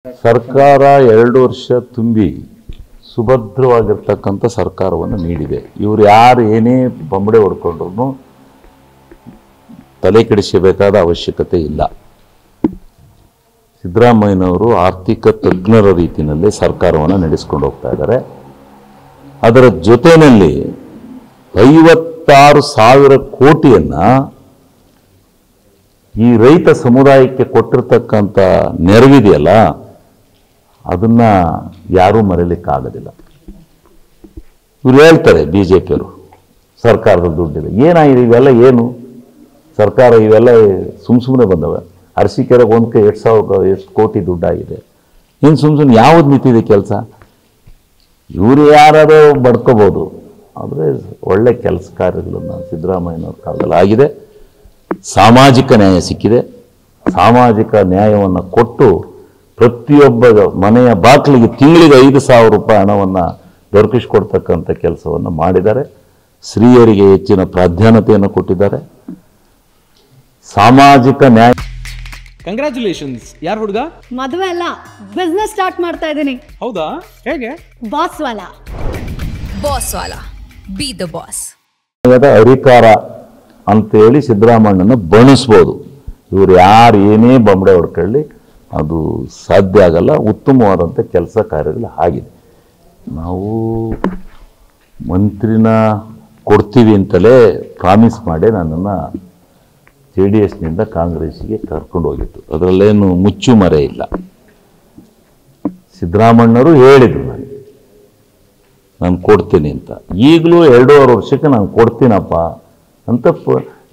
ಸರ್ಕಾರ 2 ವರ್ಷ ತುಂಬಿ ಸುಭದ್ರವಾಗಿರ್ತಕ್ಕಂಥ ಸರ್ಕಾರವನ್ನು ನೀಡಿದೆ. ಇವರು ಯಾರು ಏನೇ ಬಂಬಡೆ ಹೊಡ್ಕೊಂಡ್ರು ತಲೆ ಕೆಡಿಸಬೇಕಾದ ಅವಶ್ಯಕತೆ ಇಲ್ಲ. ಸಿದ್ದರಾಮಯ್ಯನವರು ಆರ್ಥಿಕ ತಜ್ಞರ ರೀತಿಯಲ್ಲಿ ಸರ್ಕಾರವನ್ನು ನಡೆಸಿಕೊಂಡು ಹೋಗ್ತಾ ಇದ್ದಾರೆ. ಅದರ ಜೊತೆಯಲ್ಲಿ 56,000 ಕೋಟಿಯನ್ನು ಈ ರೈತ ಸಮುದಾಯಕ್ಕೆ ಕೊಟ್ಟಿರ್ತಕ್ಕಂಥ ನೆರವಿದೆಯಲ್ಲ, ಅದನ್ನ ಯಾರೂ ಮರೆಯಲಿಕ್ಕಾಗೋದಿಲ್ಲ. ಇವ್ರು ಹೇಳ್ತಾರೆ ಬಿಜೆಪಿಯವರು ಸರ್ಕಾರದ ದುಡ್ಡಿದೆ, ಏನಾಗಿದೆ ಇವೆಲ್ಲ, ಏನು ಸರ್ಕಾರ ಇವೆಲ್ಲ ಸುಮ್ಮನೆ ಬಂದವೆ. ಅರಸೀಕೆರೆಗೆ 2,000 ಕೋಟಿ ದುಡ್ಡಾಗಿದೆ. ಇನ್ನು ಸುಮ್ಮನೆ ಯಾವ್ದು ನಿಂತಿದೆ ಕೆಲಸ? ಇವರು ಯಾರಾದರೂ ಬಡ್ಕೋಬೋದು, ಆದರೆ ಒಳ್ಳೆ ಕೆಲಸ ಕಾರ್ಯಗಳನ್ನು ಸಿದ್ದರಾಮಯ್ಯನವ್ರ ಕಾಲದಲ್ಲಿ ಆಗಿದೆ. ಸಾಮಾಜಿಕ ನ್ಯಾಯ ಸಿಕ್ಕಿದೆ. ಸಾಮಾಜಿಕ ನ್ಯಾಯವನ್ನು ಕೊಟ್ಟು ಪ್ರತಿಯೊಬ್ಬ ಮನೆಯ ಬಾಗಿಲಿಗೆ ತಿಂಗಳಿಗೆ 5,000 ರೂಪಾಯಿ ಹಣವನ್ನು ದೊರಕಿಸಿಕೊಡ್ತಕ್ಕಂಥ ಕೆಲಸವನ್ನು ಮಾಡಿದ್ದಾರೆ. ಸ್ತ್ರೀಯರಿಗೆ ಹೆಚ್ಚಿನ ಪ್ರಾಧಾನ್ಯತೆಯನ್ನು ಕೊಟ್ಟಿದ್ದಾರೆ. ಸಾಮಾಜಿಕ ನ್ಯಾಯ. ಕಂಗ್ರ್ಯಾಚುಲೇಷನ್ಸ್. ಯಾರು ಹುಡುಗ? ಮದುವೆ ಅಲ್ಲ, ಬಿಸ್ನೆಸ್ ಸ್ಟಾರ್ಟ್ ಮಾಡ್ತಾ ಇದ್ದೀನಿ. ಹೌದಾ? ಹೇಗೆ? Boss Vala. Boss Vala, B the boss. ಅಧಿಕಾರ ಅಂತೇಳಿ ಸಿದ್ದರಾಮಯ್ಯನ ಬಣಿಸ್ಬೋದು. ಇವರು ಯಾರು ಏನೇ ಬಂಬಡೆ ಹೊಡ್ಕೊಳ್ಳಿ ಅದು ಸಾಧ್ಯ ಆಗಲ್ಲ. ಉತ್ತಮವಾದಂಥ ಕೆಲಸ ಕಾರ್ಯಗಳು ಆಗಿದೆ. ನಾವು ಮಂತ್ರಿನ ಕೊಡ್ತೀವಿ ಅಂತಲೇ ಪ್ರಾಮಿಸ್ ಮಾಡಿ ನನ್ನನ್ನು JDSನಿಂದ ಕಾಂಗ್ರೆಸ್ಸಿಗೆ ಕರ್ಕೊಂಡು ಹೋಗಿತ್ತು. ಅದರಲ್ಲೇನು ಮುಚ್ಚು ಮರೆ ಇಲ್ಲ. ಸಿದ್ದರಾಮಯ್ಯನವರು ಹೇಳಿದರು ನಾನು ಕೊಡ್ತೀನಿ ಅಂತ. ಈಗಲೂ 2.5 ವರ್ಷಕ್ಕೆ ನಾನು ಕೊಡ್ತೀನಪ್ಪ ಅಂತ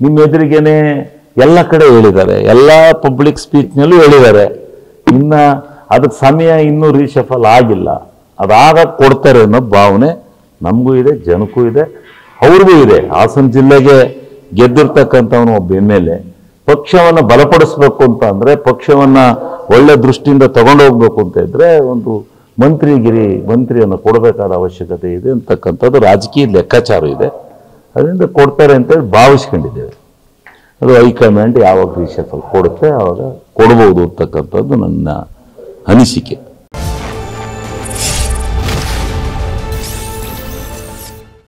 ನಿಮ್ಮ ಎದುರಿಗೇನೆ ಎಲ್ಲ ಕಡೆ ಹೇಳಿದ್ದಾರೆ. ಎಲ್ಲ ಪಬ್ಲಿಕ್ ಸ್ಪೀಚ್ನಲ್ಲೂ ಹೇಳಿದ್ದಾರೆ. ಇನ್ನು ಅದಕ್ಕೆ ಸಮಯ ಇನ್ನೂ ರೀಶಫಲ್ ಆಗಿಲ್ಲ. ಅದಾಗ ಕೊಡ್ತಾರೆ ಅನ್ನೋ ಭಾವನೆ ನಮಗೂ ಇದೆ, ಜನಕ್ಕೂ ಇದೆ, ಅವ್ರಿಗೂ ಇದೆ. ಹಾಸನ ಜಿಲ್ಲೆಗೆ ಗೆದ್ದಿರ್ತಕ್ಕಂಥವನು ಒಬ್ಬ MLA. ಪಕ್ಷವನ್ನು ಬಲಪಡಿಸ್ಬೇಕು ಅಂತ ಅಂದರೆ, ಪಕ್ಷವನ್ನು ಒಳ್ಳೆ ದೃಷ್ಟಿಯಿಂದ ತಗೊಂಡೋಗ್ಬೇಕು ಅಂತ ಇದ್ದರೆ ಒಂದು ಮಂತ್ರಿಯನ್ನು ಕೊಡಬೇಕಾದ ಅವಶ್ಯಕತೆ ಇದೆ ಅಂತಕ್ಕಂಥದ್ದು ರಾಜಕೀಯ ಲೆಕ್ಕಾಚಾರ ಇದೆ. ಅದರಿಂದ ಕೊಡ್ತಾರೆ ಅಂತೇಳಿ ಭಾವಿಸ್ಕೊಂಡಿದ್ದೇವೆ. ಅದು ಹೈಕಮಾಂಡ್ ಯಾವಾಗ ರೀಶಫಲ್ ಕೊಡುತ್ತೆ ಆವಾಗ ಕೊಡ್ಬೋದು ಅಂತಕ್ಕಂಥದ್ದು ನನ್ನ ಅನಿಸಿಕೆ.